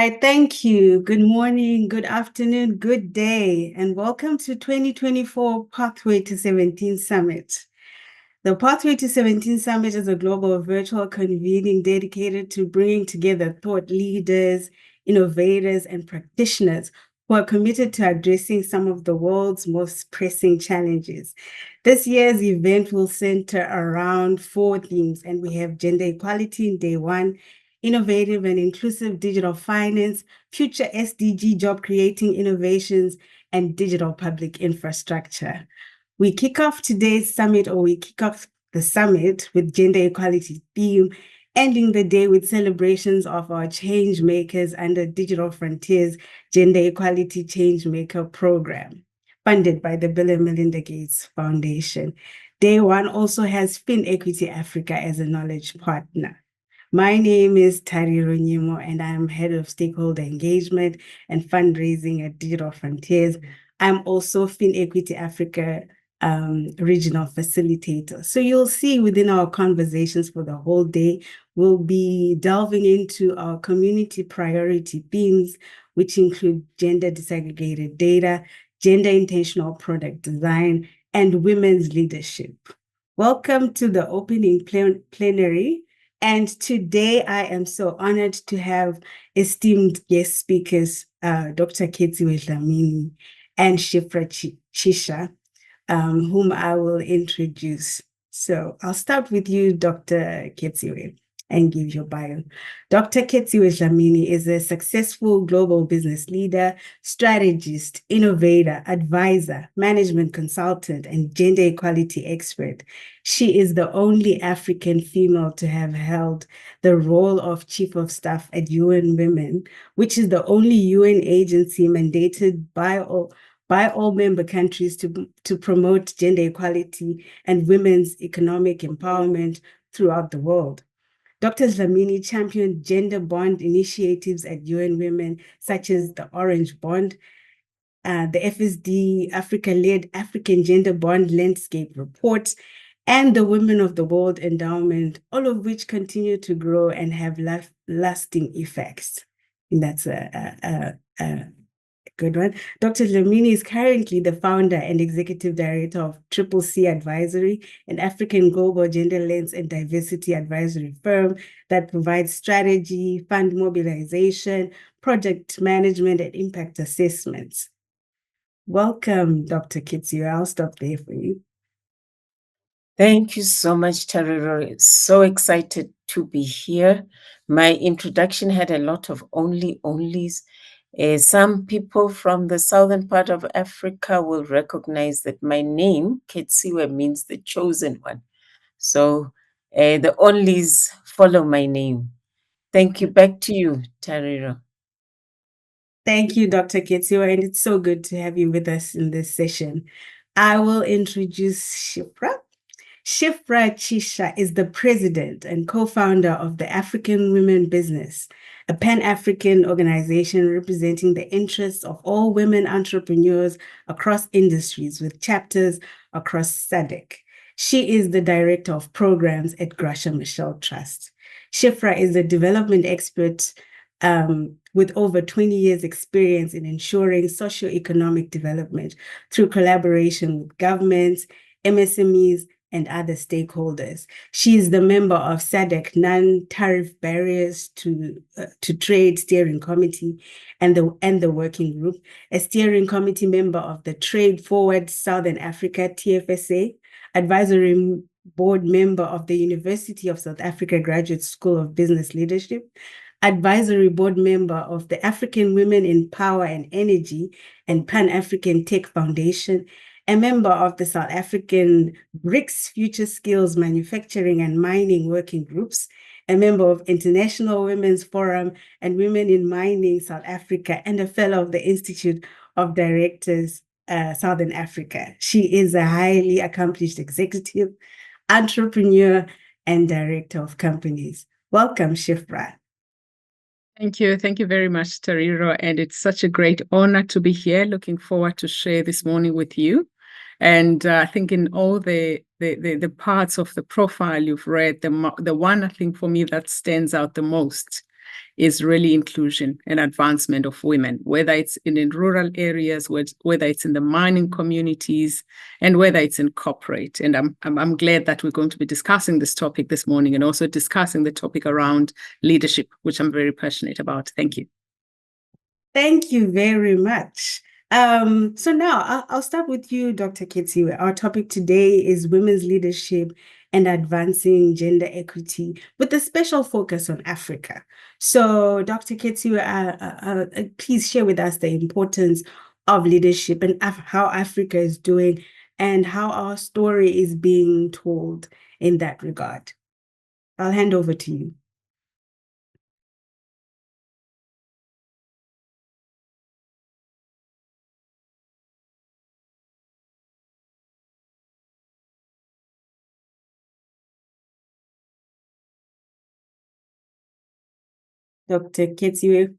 right, thank you. Good morning, good afternoon, good day, and welcome to 2024 Pathway to 17 Summit. The Pathway to 17 Summit is a global virtual convening dedicated to bringing together thought leaders, innovators, and practitioners who are committed to addressing some of the world's most pressing challenges. This year's event will center around 4 themes, and we have gender equality in day 1, innovative and inclusive digital finance, future SDG job creating innovations, and digital public infrastructure. We kick off today's summit, or we kick off the summit with gender equality theme, ending the day with celebrations of our change makers under Digital Frontiers Gender Equality Change Maker Program, funded by the Bill and Melinda Gates Foundation. Day 1 also has FinEquity Africa as a knowledge partner. My name is Tariro Nyimo, and I am Head of Stakeholder Engagement and Fundraising at Digital Frontiers. I'm also FinEquity Africa Regional Facilitator. So you'll see within our conversations for the whole day, we'll be delving into our community priority themes, which include gender disaggregated data, gender intentional product design, and women's leadership. Welcome to the opening plenary. And today I am so honored to have esteemed guest speakers, Dr. Khetsiwe Dlamini and Shiphra Chisha, whom I will introduce. So I'll start with you, Dr. Khetsiwe, and give your bio. Dr. Khetsiwe Dlamini is a successful global business leader, strategist, innovator, advisor, management consultant, and gender equality expert. She is the only African female to have held the role of Chief of Staff at UN Women, which is the only UN agency mandated by all member countries to promote gender equality and women's economic empowerment throughout the world. Dr. Dlamini championed gender bond initiatives at UN Women, such as the Orange Bond, the FSD Africa-led African Gender Bond Landscape Report, and the Women of the World Endowment, all of which continue to grow and have lasting effects. And that's a good one. Dr. Dlamini is currently the founder and executive director of CCC Advisory, an African global gender lens and diversity advisory firm that provides strategy, fund mobilization, project management, and impact assessments. Welcome, Dr. Khetsiwe. I'll stop there for you. Thank you so much, Tariro. So excited to be here. My introduction had a lot of onlys. Some people from the southern part of Africa will recognize that my name, Khetsiwe, means the chosen one. So the onlys follow my name. Thank you. Back to you, Tariro. Thank you, Dr. Khetsiwe, and it's so good to have you with us in this session. I will introduce Shiphra. Shiphra Chisha is the president and co-founder of the African Women Business, a pan-African organization representing the interests of all women entrepreneurs across industries with chapters across SADC. She is the director of programs at Graca Machel Trust. Shiphra is a development expert with over 20 years experience in ensuring socio-economic development through collaboration with governments, MSMEs, and other stakeholders. She is the member of SADC Non-Tariff Barriers to Trade Steering Committee and the Working Group, a steering committee member of the Trade Forward Southern Africa, TFSA, advisory board member of the University of South Africa Graduate School of Business Leadership, advisory board member of the African Women in Power and Energy and Pan-African Tech Foundation, a member of the South African BRICS Future Skills Manufacturing and Mining Working Groups, a member of International Women's Forum and Women in Mining South Africa, and a fellow of the Institute of Directors Southern Africa. She is a highly accomplished executive, entrepreneur, and director of companies. Welcome, Shiphra. Thank you. Thank you very much, Tariro. And it's such a great honor to be here. Looking forward to share this morning with you. And I think in all the parts of the profile you've read, the one I think for me that stands out the most is really inclusion and advancement of women, whether it's in rural areas, whether it's in the mining communities, and whether it's in corporate. And I'm glad that we're going to be discussing this topic this morning, and also discussing the topic around leadership, which I'm very passionate about. Thank you. Thank you very much. So now I'll start with you, Dr. Khetsiwe. Our topic today is women's leadership and advancing gender equity with a special focus on Africa. So Dr. Khetsiwe, please share with us the importance of leadership and how Africa is doing and how our story is being told in that regard. I'll hand over to you. Dr. Khetsiwe,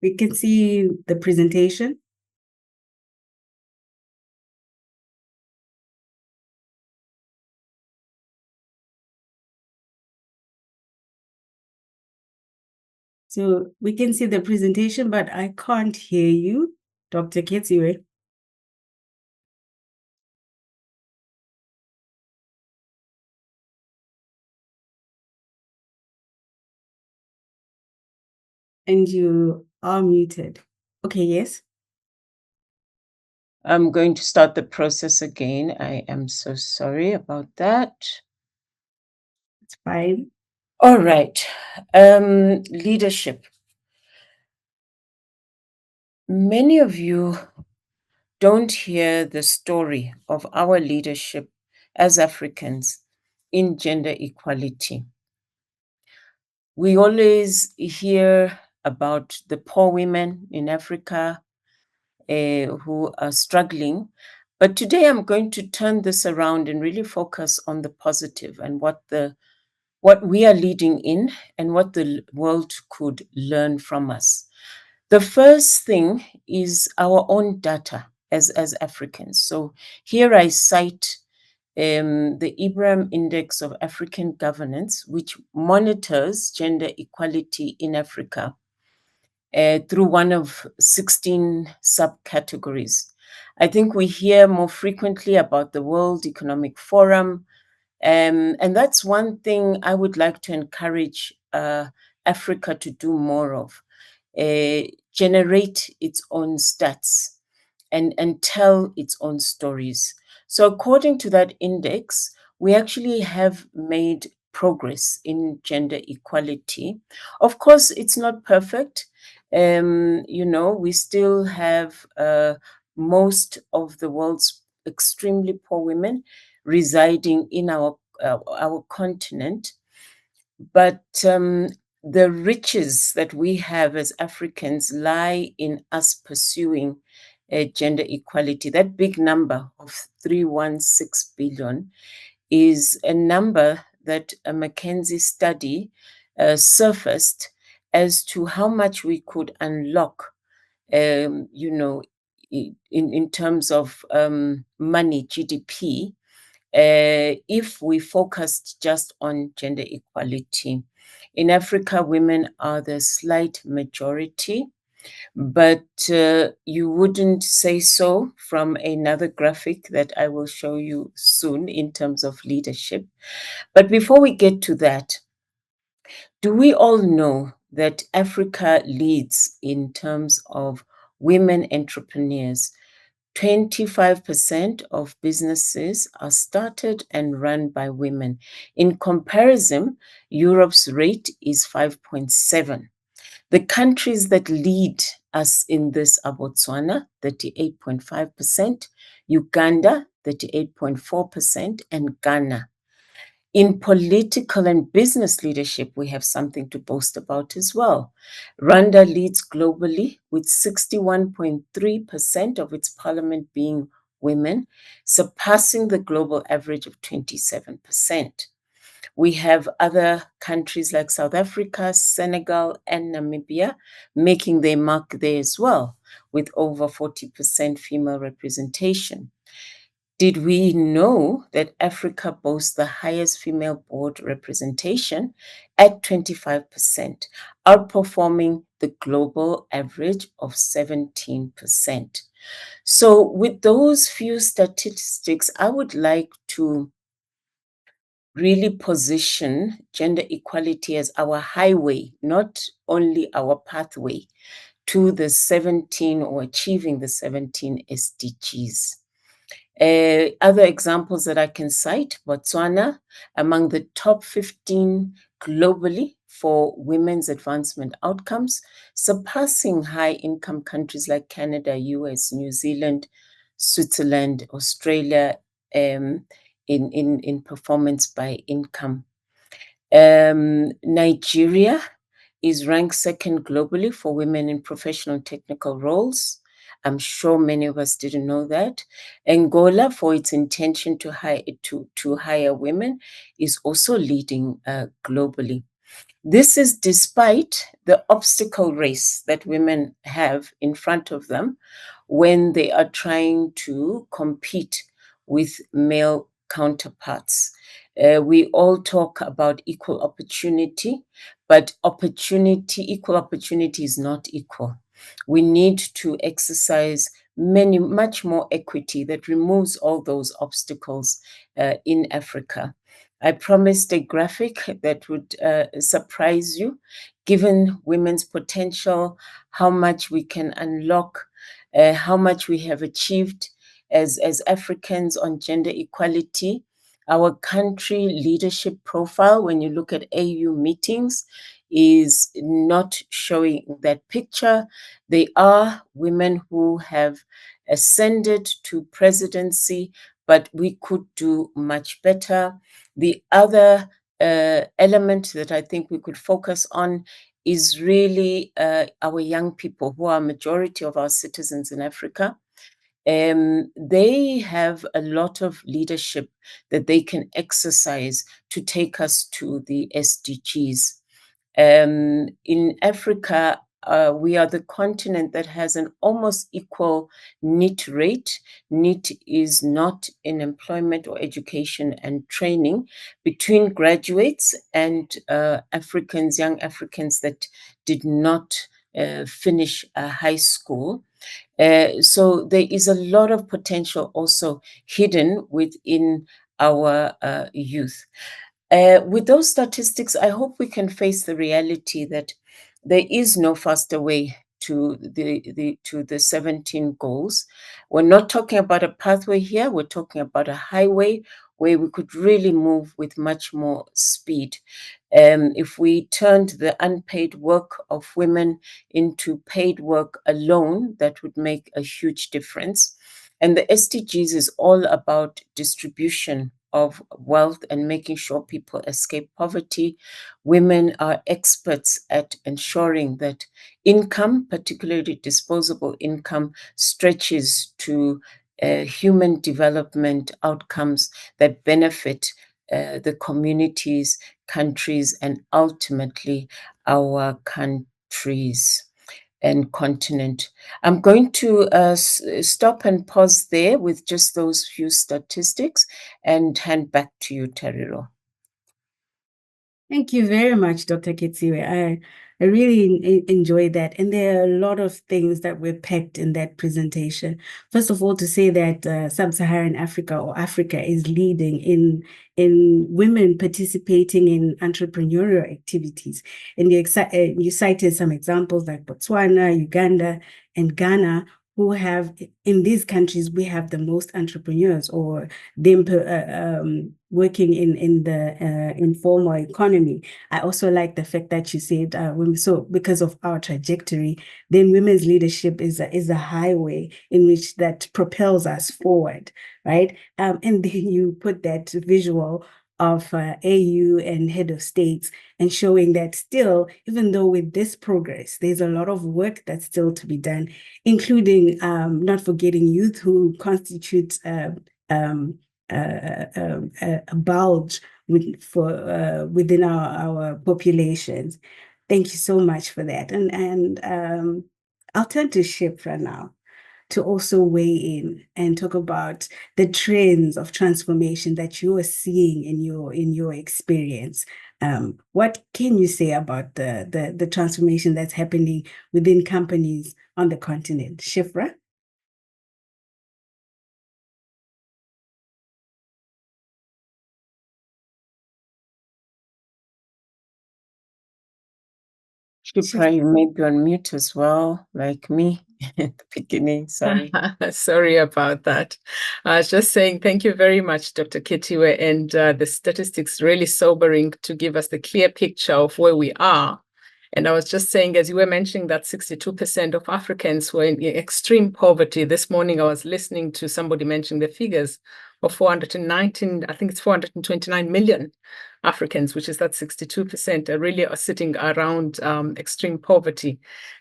we can see the presentation. So we can see the presentation, but I can't hear you, Dr. Khetsiwe. And you are muted. Okay, yes. I'm going to start the process again. I am so sorry about that. It's fine. All right. Leadership. Many of you don't hear the story of our leadership as Africans in gender equality. We always hear about the poor women in Africa who are struggling. But today I'm going to turn this around and really focus on the positive and what we are leading in and what the world could learn from us. The first thing is our own data as Africans. So here I cite the Ibrahim Index of African Governance, which monitors gender equality in Africa through one of 16 subcategories. I think we hear more frequently about the World Economic Forum, and that's one thing I would like to encourage Africa to do more of, generate its own stats and tell its own stories. So according to that index, we actually have made progress in gender equality. Of course, it's not perfect. We still have most of the world's extremely poor women residing in our continent. But the riches that we have as Africans lie in us pursuing gender equality. That big number of 316 billion is a number that a McKinsey study surfaced as to how much we could unlock, in terms of money, GDP, if we focused just on gender equality. In Africa, women are the slight majority, but you wouldn't say so from another graphic that I will show you soon in terms of leadership. But before we get to that, do we all know that Africa leads in terms of women entrepreneurs? 25% of businesses are started and run by women. In comparison, Europe's rate is 5.7. The countries that lead us in this are Botswana, 38.5%, Uganda, 38.4%, and Ghana. In political and business leadership, we have something to boast about as well. Rwanda leads globally with 61.3% of its parliament being women, surpassing the global average of 27%. We have other countries like South Africa, Senegal, and Namibia making their mark there as well, with over 40% female representation. Did we know that Africa boasts the highest female board representation at 25%, outperforming the global average of 17%? So with those few statistics, I would like to really position gender equality as our highway, not only our pathway to the 17 or achieving the 17 SDGs. Other examples that I can cite, Botswana, among the top 15 globally for women's advancement outcomes, surpassing high-income countries like Canada, US, New Zealand, Switzerland, Australia, in performance by income. Nigeria is ranked second globally for women in professional and technical roles. I'm sure many of us didn't know that. Angola, for its intention to hire women, is also leading globally. This is despite the obstacle race that women have in front of them when they are trying to compete with male counterparts. We all talk about equal opportunity, but equal opportunity is not equal. We need to exercise much more equity that removes all those obstacles in Africa. I promised a graphic that would surprise you, given women's potential, how much we can unlock, how much we have achieved as Africans on gender equality. Our country leadership profile, when you look at AU meetings, is not showing that picture. They are women who have ascended to presidency, but we could do much better. The other element that I think we could focus on is really our young people, who are a majority of our citizens in Africa. They have a lot of leadership that they can exercise to take us to the SDGs. In Africa, we are the continent that has an almost equal NEET rate. NEET is not in employment or education and training, between graduates and Africans, young Africans that did not finish high school. So there is a lot of potential also hidden within our youth. With those statistics, I hope we can face the reality that there is no faster way to the 17 goals. We're not talking about a pathway here. We're talking about a highway where we could really move with much more speed. If we turned the unpaid work of women into paid work alone, that would make a huge difference. And the SDGs is all about distribution of wealth and making sure people escape poverty. Women are experts at ensuring that income, particularly disposable income, stretches to human development outcomes that benefit the communities, countries, and ultimately our countries and continent. I'm going to stop and pause there with just those few statistics and hand back to you, Tariro. Thank you very much, Dr. Khetsiwe. I really enjoyed that. And there are a lot of things that were packed in that presentation. First of all, to say that Sub-Saharan Africa or Africa is leading in women participating in entrepreneurial activities. And you cited some examples like Botswana, Uganda, and Ghana, who have, in these countries, we have the most entrepreneurs or them working in the informal economy. I also like the fact that you said because of our trajectory, then women's leadership is a highway in which that propels us forward, right? And then you put that visual of AU and head of states and showing that still, even though with this progress, there's a lot of work that's still to be done, including not forgetting youth who constitute a bulge within our populations. Thank you so much for that. And I'll turn to Shiphra now. to also weigh in and talk about the trends of transformation that you are seeing in your experience. What can you say about the transformation that's happening within companies on the continent? Shiphra? Shiphra, you may be on mute as well, like me at the beginning. Sorry. Sorry about that. I was just saying thank you very much, Dr. Khetsiwe, and the statistics really sobering to give us the clear picture of where we are. And I was just saying, as you were mentioning, that 62% of Africans were in extreme poverty. This morning, I was listening to somebody mentioning the figures of 419, I think it's 429 million Africans, which is that 62% are really sitting around extreme poverty.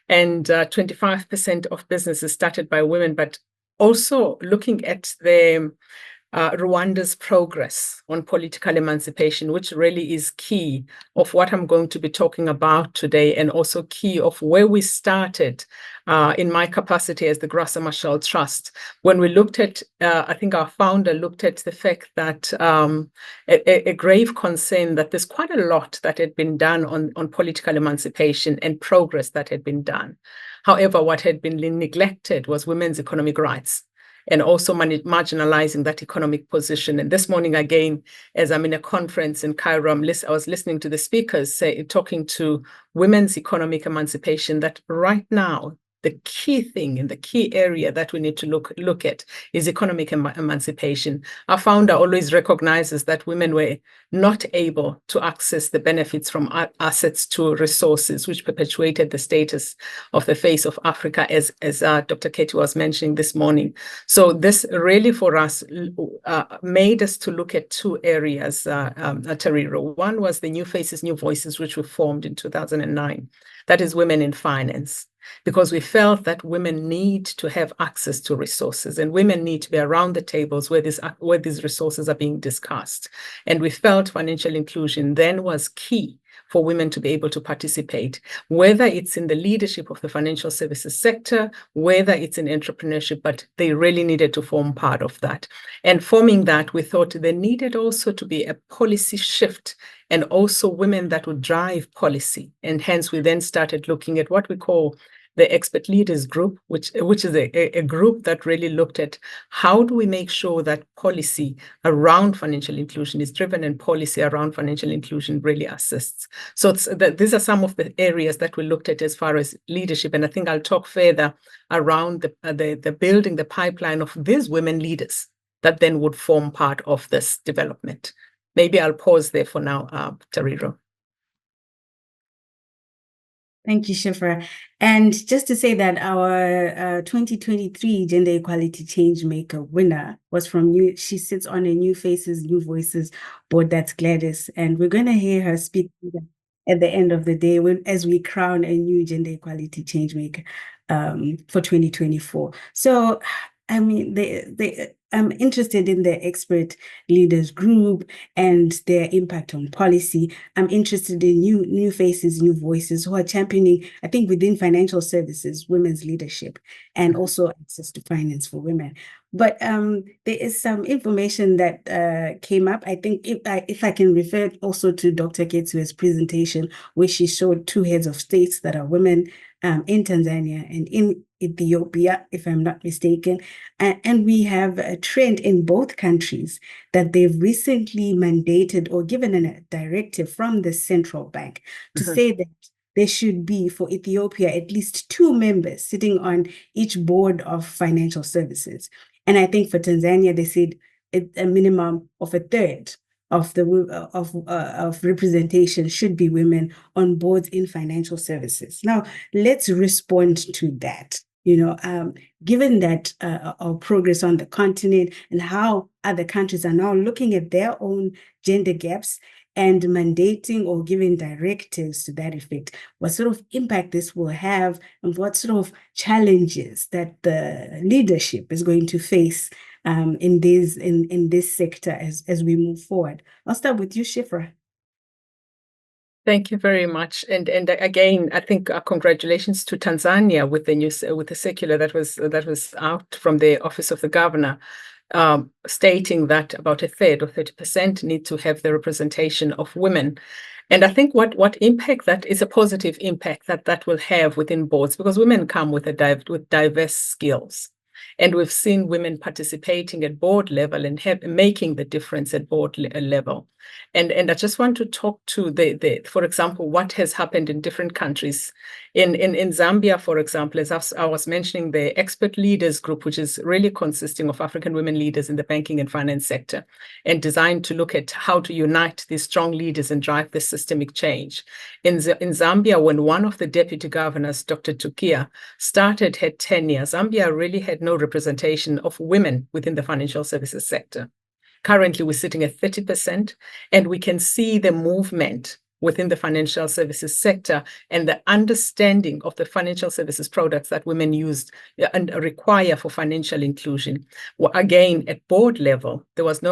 And 25% of businesses started by women, but also looking at the Rwanda's progress on political emancipation, which really is key of what I'm going to be talking about today, and also key of where we started in my capacity as the Graca Machel Trust. When we looked at, I think our founder looked at the fact that a grave concern that there's quite a lot that had been done on political emancipation and progress that had been done. However, what had been neglected was women's economic rights, and also marginalizing that economic position. And this morning, again, as I'm in a conference in Cairo, I was listening to the speakers talking to women's economic emancipation, that right now, the key thing and the key area that we need to look at is economic emancipation. Our founder always recognizes that women were not able to access the benefits from assets to resources, which perpetuated the status of the face of Africa, as Dr. Katie was mentioning this morning. So this really for us made us to look at two areas, Tariro. One was the New Faces, New Voices, which we formed in 2009. That is women in finance, because we felt that women need to have access to resources, and women need to be around the tables where these resources are being discussed. And we felt financial inclusion then was key for women to be able to participate, whether it's in the leadership of the financial services sector, whether it's in entrepreneurship, but they really needed to form part of that. And forming that, we thought there needed also to be a policy shift, and also women that would drive policy. And hence we then started looking at what we call the Expert Leaders Group, which is a group that really looked at how do we make sure that policy around financial inclusion is driven and policy around financial inclusion really assists. So these are some of the areas that we looked at as far as leadership. And I think I'll talk further around the building the pipeline of these women leaders that then would form part of this development. Maybe I'll pause there for now, Tariro. Thank you, Shiphra. And just to say that our 2023 Gender Equality Changemaker winner was from she sits on a New Faces, New Voices board. That's Gladys. And we're going to hear her speak at the end of the day as we crown a new Gender Equality Changemaker for 2024. So, I mean, I'm interested in the Expert Leaders Group and their impact on policy. I'm interested in new faces, new voices who are championing, I think, within financial services, women's leadership, and also access to finance for women. But there is some information that came up. I think if I can refer also to Dr. Khetsiwe's presentation, where she showed two heads of states that are women in Tanzania and in Ethiopia, if I'm not mistaken. And we have a trend in both countries that they've recently mandated or given a directive from the central bank to say that there should be, for Ethiopia, at least 2 members sitting on each board of financial services. And I think for Tanzania, they said a minimum of a third of representation should be women on boards in financial services. Now, let's respond to that. Given that our progress on the continent and how other countries are now looking at their own gender gaps and mandating or giving directives to that effect, what sort of impact this will have and what sort of challenges that the leadership is going to face in this sector as we move forward. I'll start with you, Shiphra. Thank you very much. And again, I think congratulations to Tanzania with the circular that was out from the Office of the Governor, stating that about a third or 30% need to have the representation of women. And I think what impact that is a positive impact that will have within boards, because women come with diverse skills. And we've seen women participating at board level and making the difference at board level. And I just want to talk to for example, what has happened in different countries. In Zambia, for example, as I was mentioning, the expert leaders group, which is really consisting of African women leaders in the banking and finance sector, and designed to look at how to unite these strong leaders and drive this systemic change. In Zambia, when one of the deputy governors, Dr. Tukia, started her tenure, Zambia really had no representation of women within the financial services sector. Currently, we're sitting at 30%, and we can see the movement within the financial services sector and the understanding of the financial services products that women use and require for financial inclusion. Well, again, at board level, there was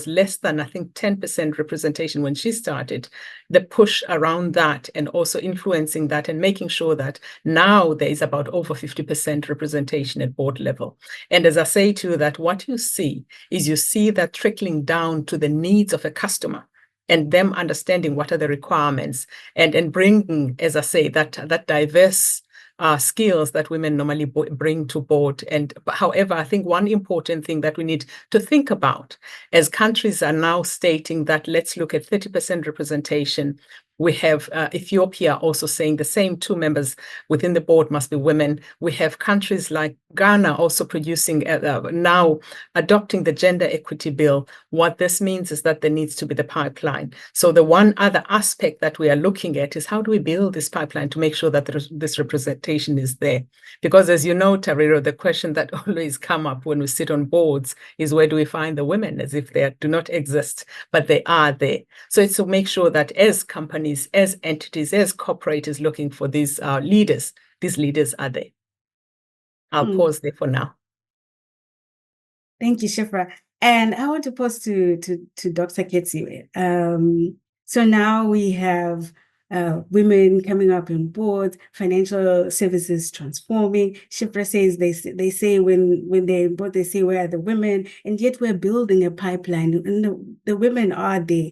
less than, I think, 10% representation when she started. The push around that and also influencing that and making sure that now there is about over 50% representation at board level. And as I say to you, that what you see that trickling down to the needs of a customer, and them understanding what are the requirements and bringing, as I say, that diverse skills that women normally bring to board. And however, I think one important thing that we need to think about, as countries are now stating that let's look at 30% representation, we have Ethiopia also saying the same, 2 members within the board must be women. We have countries like Ghana also producing, now adopting the gender equity bill. What this means is that there needs to be the pipeline. So the one other aspect that we are looking at is how do we build this pipeline to make sure that this representation is there? Because as you know, Tariro, the question that always come up when we sit on boards is where do we find the women, as if they do not exist, but they are there. So it's to make sure that as companies, as entities, as corporates looking for these leaders are there. I'll pause there for now. Thank you, Shiphra. And I want to pose to Dr. Khetsiwe. So now we have women coming up in boards, financial services transforming. Shiphra says they say when they're in board, they say where are the women, and yet we're building a pipeline, and the women are there.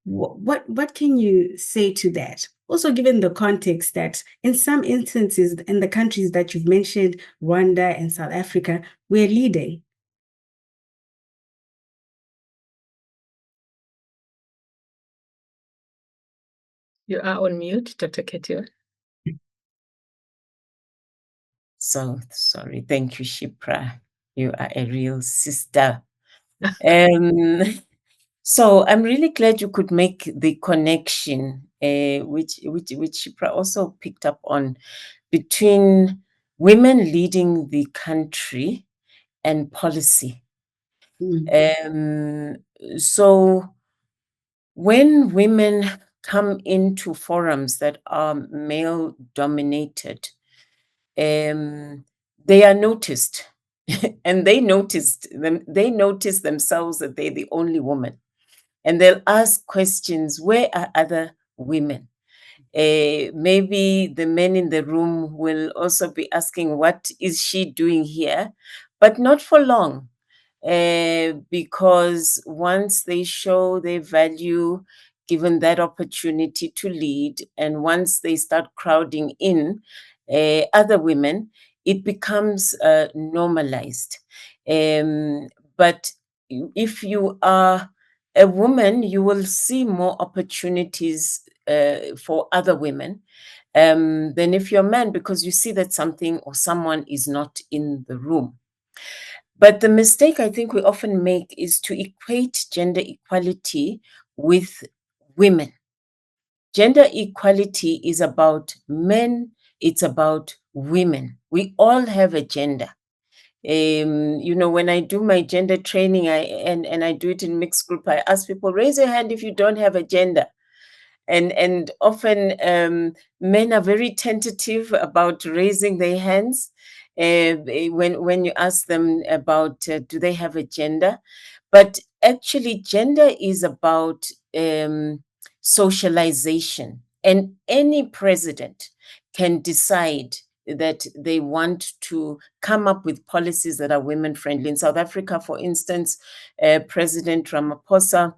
What can you say to that? Also, given the context that in some instances in the countries that you've mentioned, Rwanda and South Africa, we're leading. You are on mute, Dr. Khetsiwe. So sorry. Thank you, Shiphra. You are a real sister. So I'm really glad you could make the connection, which Shiphra also picked up on, between women leading the country and policy. So when women come into forums that are male dominated, they are noticed and they notice themselves that they're the only woman, and they'll ask questions, where are other women? Maybe the men in the room will also be asking, what is she doing here? But not for long, because once they show their value, given that opportunity to lead, and once they start crowding in other women, it becomes normalized. But if you are a woman, you will see more opportunities for other women than if you're a man, because you see that something or someone is not in the room. But the mistake I think we often make is to equate gender equality with women. Gender equality is about men, it's about women. We all have a gender. When I do my gender training, I do it in mixed group, I ask people, raise your hand if you don't have a gender. And often men are very tentative about raising their hands when you ask them about do they have a gender. But actually, gender is about socialization. And any president can decide that they want to come up with policies that are women friendly. In South Africa, for instance, President Ramaphosa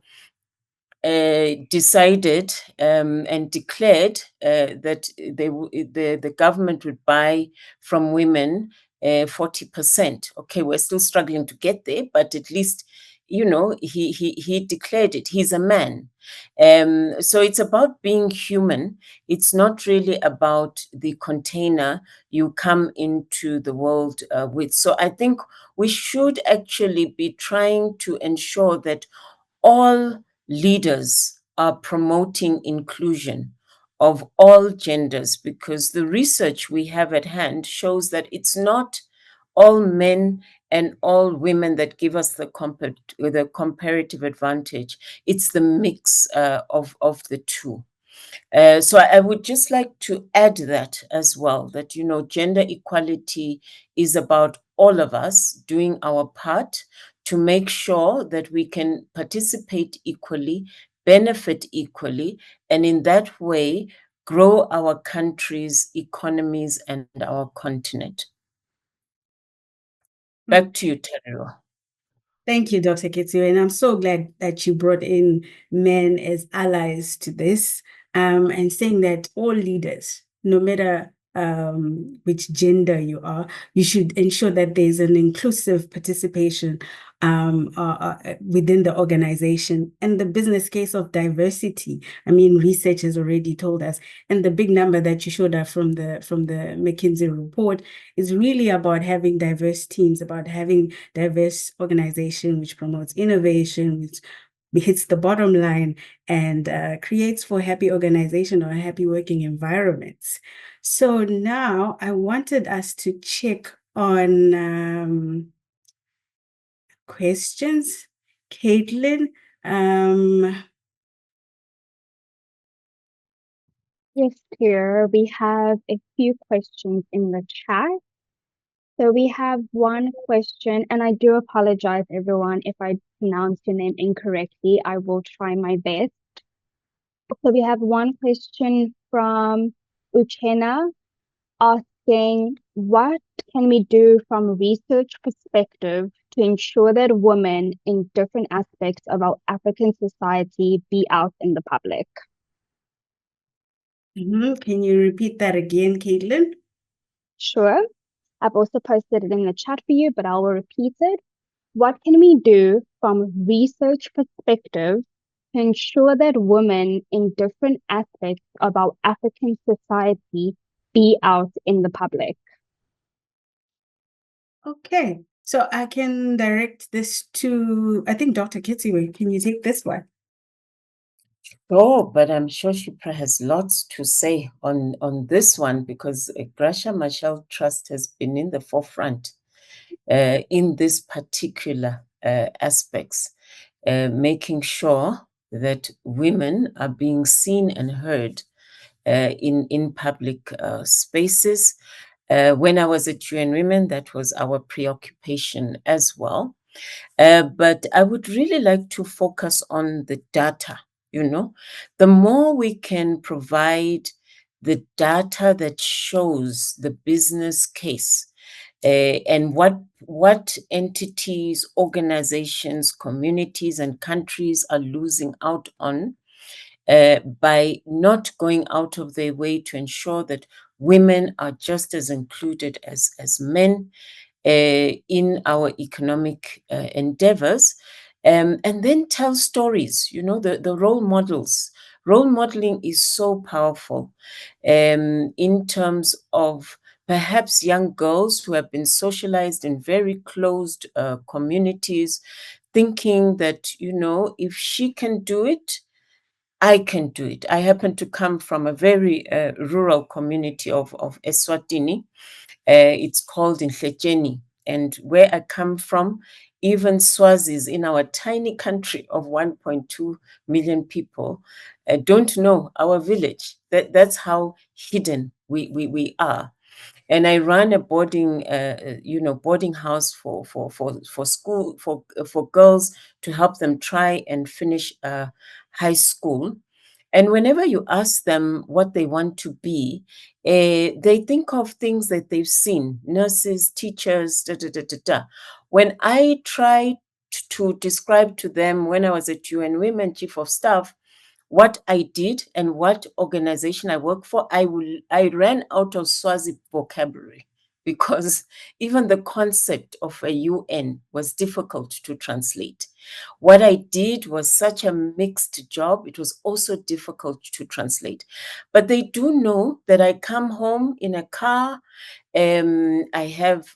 decided and declared that the government would buy from women 40%. Okay, we're still struggling to get there, but at least, you know, he declared it. He's a man. So it's about being human. It's not really about the container you come into the world with. So I think we should actually be trying to ensure that all leaders are promoting inclusion of all genders, because the research we have at hand shows that it's not all men and all women that give us the comparative advantage. It's the mix of the two. So I would just like to add that as well, that, you know, gender equality is about all of us doing our part to make sure that we can participate equally, benefit equally, and in that way grow our countries, economies, and our continent. Back to you, Tariro. Thank you, Dr. Khetsiwe, and I'm so glad that you brought in men as allies to this, and saying that all leaders, no matter which gender you are, you should ensure that there's an inclusive participation within the organization, and the business case of diversity. I mean, research has already told us, and the big number that you showed us from the McKinsey report is really about having diverse teams, about having diverse organization, which promotes innovation, which hits the bottom line, and creates for happy organization or happy working environments. So now I wanted us to check on questions. Caitlin, Yes, dear. We have a few questions in the chat. So we have one question, and I do apologize, everyone, if I pronounce your name incorrectly. I will try my best. So we have one question from Uchena asking, what can we do from a research perspective to ensure that women in different aspects of our African society be out in the public? can you repeat that again, Caitlin? Sure. I've also posted it in the chat for you, but I will repeat it. What can we do from a research perspective to ensure that women in different aspects of our African society be out in the public? Okay, so I can direct this to, I think, Dr. Khetsiwe. Can you take this one? Oh, but I'm sure Shiphra has lots to say on this one, because Graca Machel Trust has been in the forefront in this particular aspects, making sure that women are being seen and heard in public spaces. When I was at UN Women, that was our preoccupation as well. But I would really like to focus on the data. You know, the more we can provide the data that shows the business case, and what entities, organizations, communities, and countries are losing out on by not going out of their way to ensure that women are just as included as men in our economic endeavors, and then tell stories, you know, the role models. Role modeling is so powerful in terms of perhaps young girls who have been socialized in very closed communities, thinking that, you know, if she can do it, I can do it. I happen to come from a very rural community of Eswatini. It's called in Khetsiwe. And where I come from, even Swazis in our tiny country of 1.2 million people don't know our village. That's how hidden we are. And I run a boarding house for school for girls to help them try and finish high school. And whenever you ask them what they want to be, they think of things that they've seen, nurses, teachers, da, da, da, da, da. When I try to describe to them when I was at UN Women Chief of Staff, what I did and what organization I work for, I ran out of Swazi vocabulary because even the concept of a UN was difficult to translate. What I did was such a mixed job. It was also difficult to translate. But they do know that I come home in a car. I have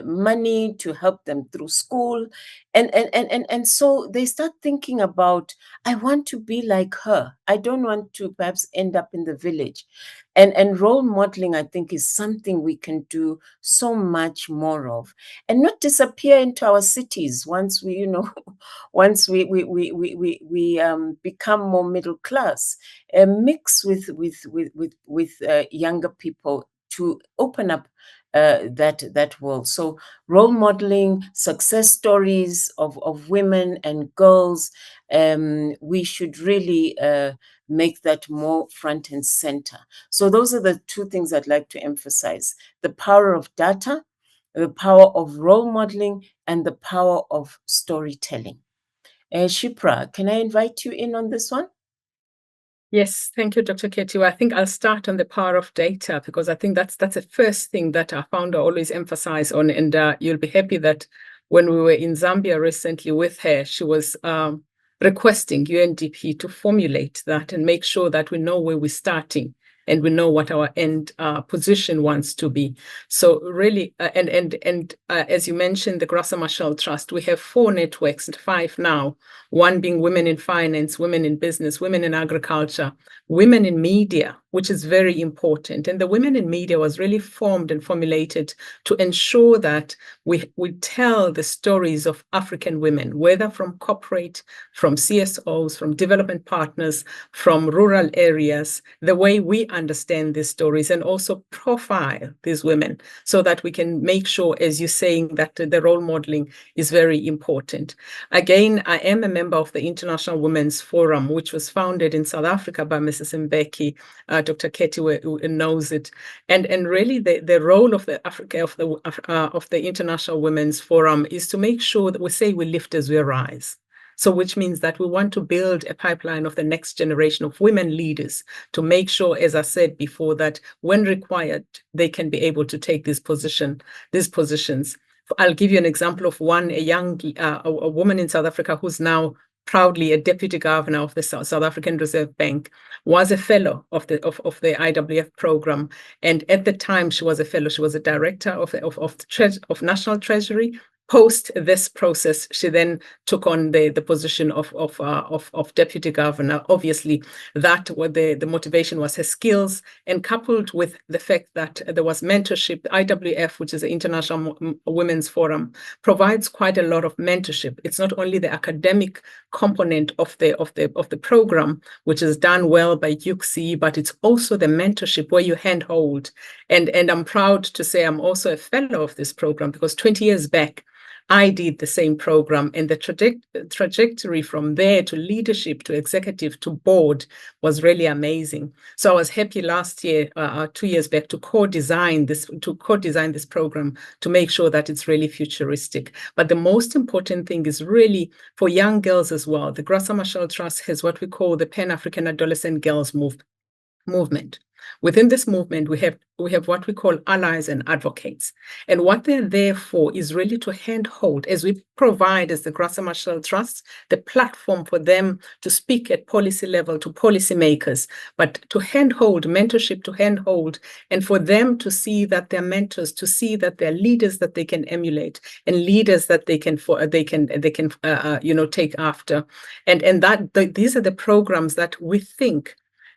money to help them through school. And so they start thinking about, I want to be like her. I don't want to perhaps end up in the village. And role modeling, I think, is something we can do so much more of, and not disappear into our cities once we, once we become more middle class, mix with younger people to open up that world. So role modeling, success stories of women and girls, we should really make that more front and center. So those are the two things I'd like to emphasize: the power of data, the power of role modeling, and the power of storytelling. Shiphra, can I invite you in on this one? Yes, thank you, Dr. Khetsiwe. I think I'll start on the power of data, because I think that's the first thing that our founder always emphasized on. And you'll be happy that when we were in Zambia recently with her, she was requesting UNDP to formulate that and make sure that we know where we're starting and we know what our end position wants to be. So really, as you mentioned, the Graca Machel Trust, we have 4 networks and 5 now, one being women in finance, women in business, women in agriculture, women in media, which is very important. And the women in media was really formed and formulated to ensure that we tell the stories of African women, whether from corporate, from CSOs, from development partners, from rural areas, the way we understand these stories, and also profile these women so that we can make sure, as you're saying, that the role modeling is very important. Again, I am a member of the International Women's Forum, which was founded in South Africa by Mrs. Mbeki. Dr. Khetsiwe knows it, and really the role of the International Women's Forum is to make sure that we say we lift as we rise. So which means that we want to build a pipeline of the next generation of women leaders to make sure, as I said before, that when required, they can be able to take these positions. I'll give you an example of one, a woman in South Africa who's now proudly a deputy governor of the South African Reserve Bank, was a fellow of the IWF program. And at the time she was a fellow, she was a director of National Treasury. Post this process, she then took on the position of deputy governor. Obviously, that the motivation was her skills, and coupled with the fact that there was mentorship. IWF, which is the International Women's Forum, provides quite a lot of mentorship. It's not only the academic component of the program, which is done well by UXI, but it's also the mentorship where you handhold. And I'm proud to say I'm also a fellow of this program, because 20 years back, I did the same program, and the trajectory from there to leadership, to executive, to board was really amazing. So I was happy last year, 2 years back, to co-design this program to make sure that it's really futuristic. But the most important thing is really for young girls as well. The Graca Machel Trust has what we call the Pan-African Adolescent Girls Movement. Within this movement, we have what we call allies and advocates. And what they're there for is really to handhold, as we provide as the Graca Machel Trust, the platform for them to speak at policy level to policymakers, but to handhold, mentorship to handhold, and for them to see that they're mentors, to see that they're leaders that they can emulate, and leaders that they can take after. And these are the programs that we think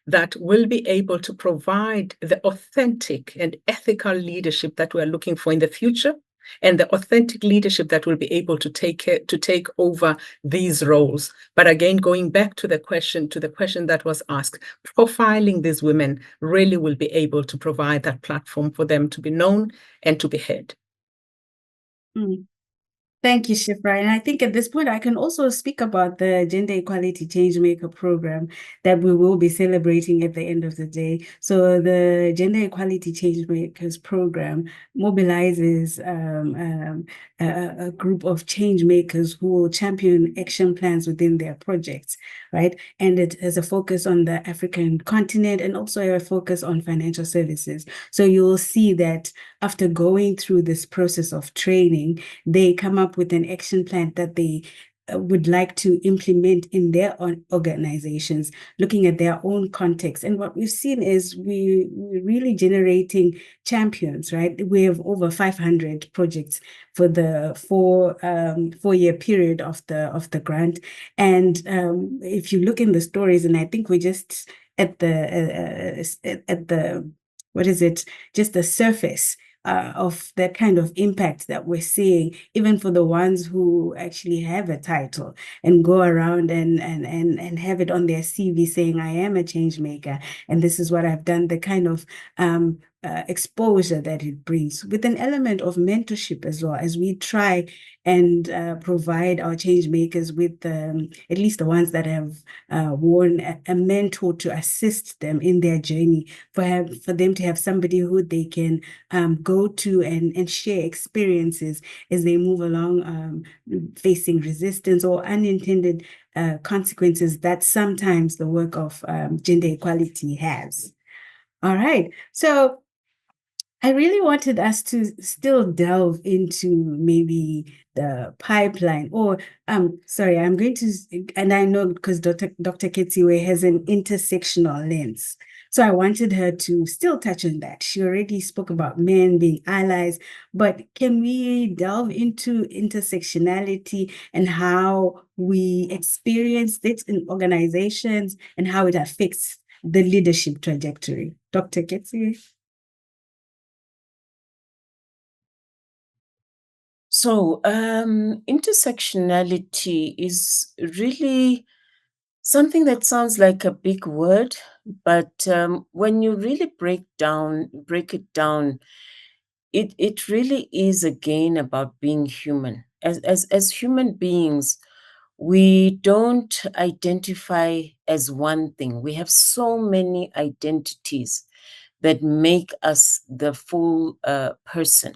that will be able to provide the authentic and ethical leadership that we're looking for in the future, and the authentic leadership that will be able to take over these roles. But again, going back to the question that was asked, profiling these women really will be able to provide that platform for them to be known and to be heard. Thank you, Shiphra. And I think at this point, I can also speak about the Gender Equality Changemaker program that we will be celebrating at the end of the day. So the Gender Equality Changemakers program mobilizes a group of change makers who will champion action plans within their projects, right? And it has a focus on the African continent and also a focus on financial services. So you'll see that after going through this process of training, they come up with an action plan that they would like to implement in their own organizations, looking at their own context. And what we've seen is we're really generating champions, right? We have over 500 projects for the four-year period of the grant. And if you look in the stories, and I think we just at the what is it? Just the surface of that kind of impact that we're seeing, even for the ones who actually have a title and go around and have it on their CV saying, I am a change maker, and this is what I've done, the kind of exposure that it brings, with an element of mentorship as well, as we try and provide our change makers with at least the ones that have worn a mentor to assist them in their journey, for them to have somebody who they can go to and share experiences as they move along, facing resistance or unintended consequences that sometimes the work of gender equality has. All right, so I really wanted us to still delve into maybe the pipeline, or sorry, I'm going to, and I know because Dr. Khetsiwe has an intersectional lens. So I wanted her to still touch on that. She already spoke about men being allies, but can we delve into intersectionality and how we experience it in organizations and how it affects the leadership trajectory? Dr. Khetsiwe? So, intersectionality is really something that sounds like a big word, but when you really break it down, it really is again about being human. As human beings, we don't identify as one thing. We have so many identities that make us the full person.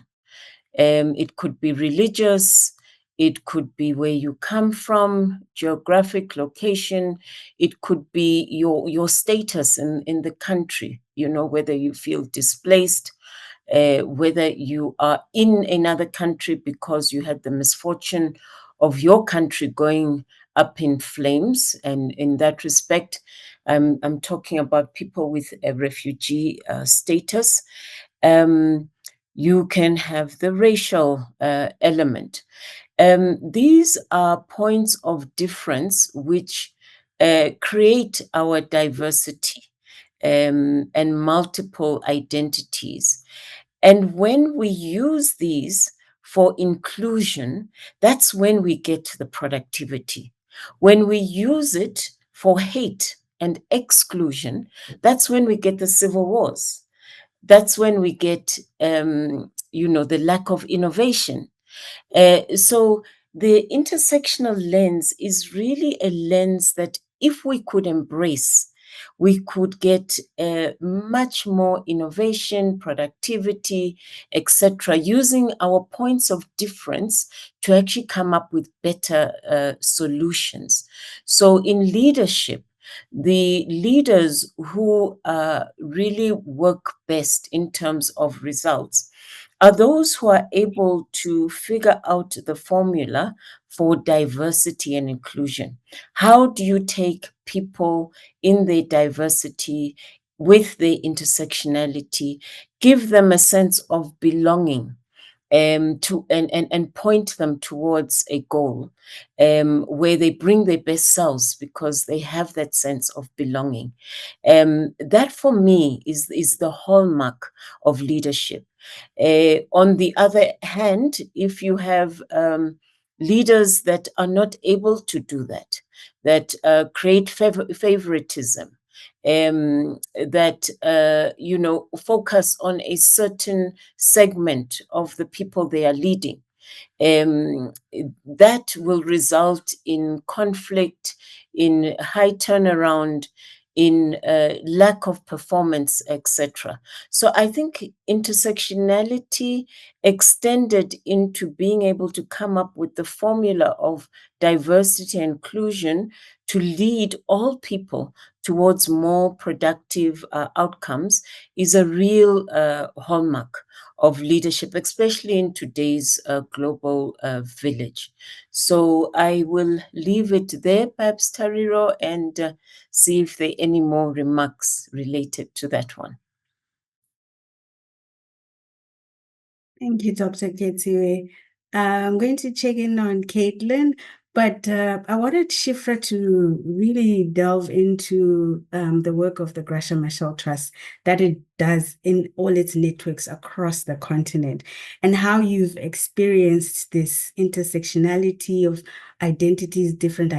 It could be religious, it could be where you come from, geographic location, it could be your status in the country, whether you feel displaced, whether you are in another country because you had the misfortune of your country going up in flames. And in that respect, I'm talking about people with a refugee status. You can have the racial element. These are points of difference which create our diversity and multiple identities. And when we use these for inclusion, that's when we get the productivity. When we use it for hate and exclusion, that's when we get the civil wars. That's when we get, the lack of innovation. So the intersectional lens is really a lens that if we could embrace, we could get much more innovation, productivity, etc., using our points of difference to actually come up with better solutions. So in leadership, the leaders who really work best in terms of results are those who are able to figure out the formula for diversity and inclusion. How do you take people in their diversity with their intersectionality, give them a sense of belonging, and point them towards a goal where they bring their best selves because they have that sense of belonging. That for me is the hallmark of leadership. On the other hand, if you have leaders that are not able to do that, that create favoritism, that focus on a certain segment of the people they are leading, that will result in conflict, in high turnaround, in lack of performance, etc. So I think intersectionality extended into being able to come up with the formula of diversity and inclusion to lead all people towards more productive outcomes is a real hallmark of leadership, especially in today's global village. So I will leave it there, perhaps, Tariro, and see if there are any more remarks related to that one. Thank you, Dr. Khetsiwe. I'm going to check in on Caitlin, but I wanted Shiphra to really delve into the work of the Graca Machel Trust that it does in all its networks across the continent, and how you've experienced this intersectionality of identities, different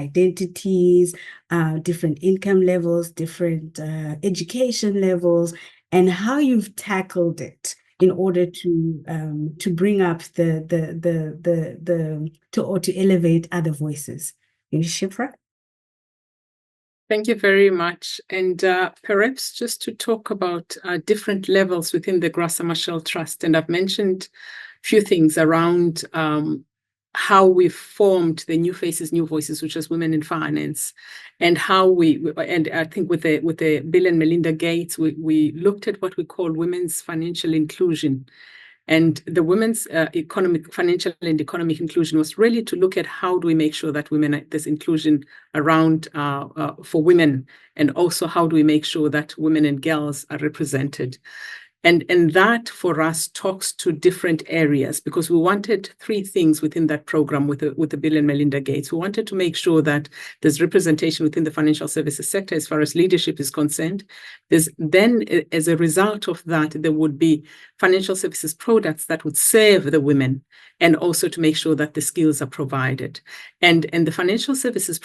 income levels, different education levels, and how you've tackled it in order to bring up to elevate other voices. Shiphra? Thank you very much. And perhaps just to talk about different levels within the Graca Machel Trust. And I've mentioned a few things around how we formed the New Faces, New Voices, which is Women in Finance, and how and I think with the Bill and Melinda Gates, we looked at what we call women's financial inclusion. And the women's financial and economic inclusion was really to look at how do we make sure that there's inclusion around for women, and also how do we make sure that women and girls are represented. And that for us talks to different areas, because we wanted three things within that program with the Bill and Melinda Gates. We wanted to make sure that there's representation within the financial services sector as far as leadership is concerned. Then, as a result of that, there would be financial services products that would serve the women, and also to make sure that the skills are provided. And the financial services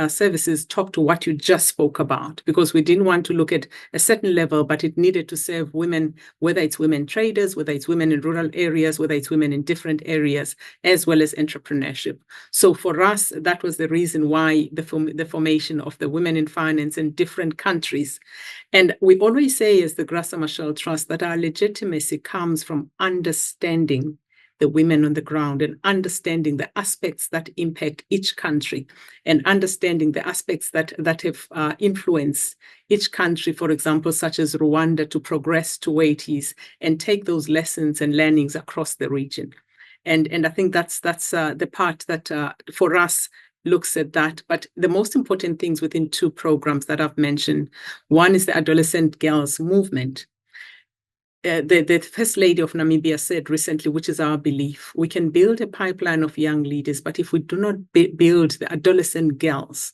services talk to what you just spoke about, because we didn't want to look at a certain level, but it needed to serve women, whether it's women traders, whether it's women in rural areas, whether it's women in different areas, as well as entrepreneurship. So for us, that was the reason why the formation of the Women in Finance in different countries. And we always say as the Graca Machel Trust that our legitimacy comes from understanding the women on the ground, and understanding the aspects that impact each country, and understanding the aspects that have influenced each country, for example, such as Rwanda, to progress to where it is, and take those lessons and learnings across the region. And I think that's the part that for us looks at that. But the most important things within two programs that I've mentioned, one is the adolescent girls movement. The First Lady of Namibia said recently, which is our belief, we can build a pipeline of young leaders, but if we do not build the adolescent girls,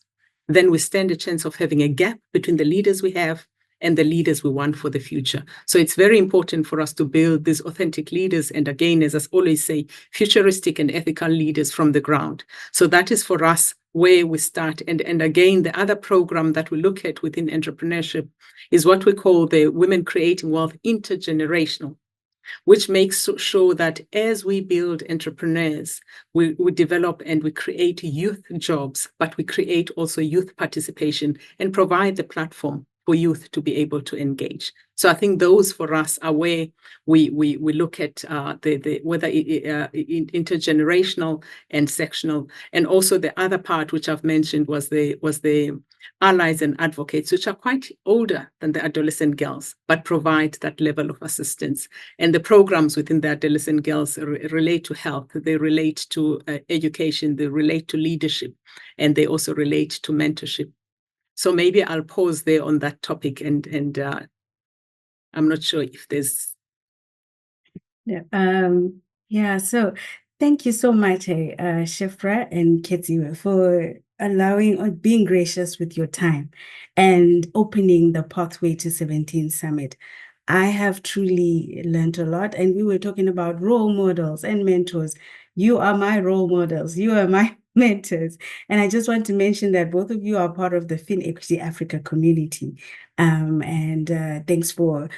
then we stand a chance of having a gap between the leaders we have and the leaders we want for the future. So it's very important for us to build these authentic leaders, and again, as I always say, futuristic and ethical leaders from the ground. So that is for us where we start. And again, the other program that we look at within entrepreneurship is what we call the Women Creating Wealth Intergenerational, which makes sure that as we build entrepreneurs, we develop and we create youth jobs, but we create also youth participation and provide the platform for youth to be able to engage. So I think those for us are where we look at whether intergenerational and sectional. And also the other part which I've mentioned was the allies and advocates, which are quite older than the adolescent girls, but provide that level of assistance. And the programs within the adolescent girls relate to health, they relate to education, they relate to leadership, and they also relate to mentorship. So maybe I'll pause there on that topic, and I'm not sure if there's... So thank you so much, Shiphra and Khetsiwe, for allowing or being gracious with your time and opening the Pathway to 17 Summit. I have truly learned a lot, and we were talking about role models and mentors. You are my role models. You are my mentors. And I just want to mention that both of you are part of the FinEquity Africa community. Thanks for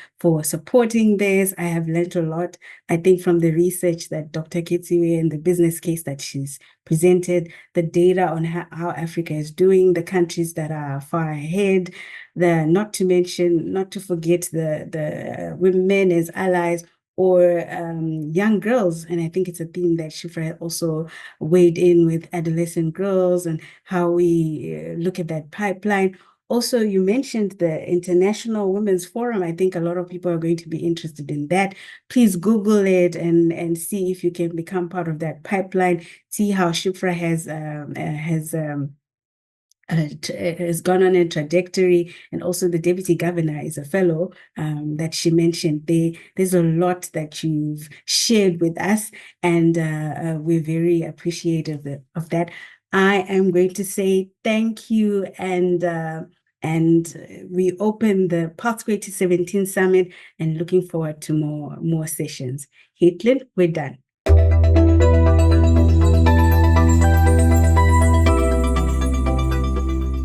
supporting this. I have learned a lot, I think, from the research that Dr. Khetsiwe and the business case that she's presented, the data on how Africa is doing, the countries that are far ahead, not to forget the women as allies, or young girls. And I think it's a theme that Shiphra also weighed in with, adolescent girls and how we look at that pipeline. Also, you mentioned the International Women's Forum. I think a lot of people are going to be interested in that. Please Google it and see if you can become part of that pipeline. See how Shiphra has gone on a trajectory, and also the deputy governor is a fellow that she mentioned. There's a lot that you've shared with us, and we're very appreciative of that. I am going to say thank you, and we open the Pathway to 17 Summit, and looking forward to more sessions. Hitler, we're done.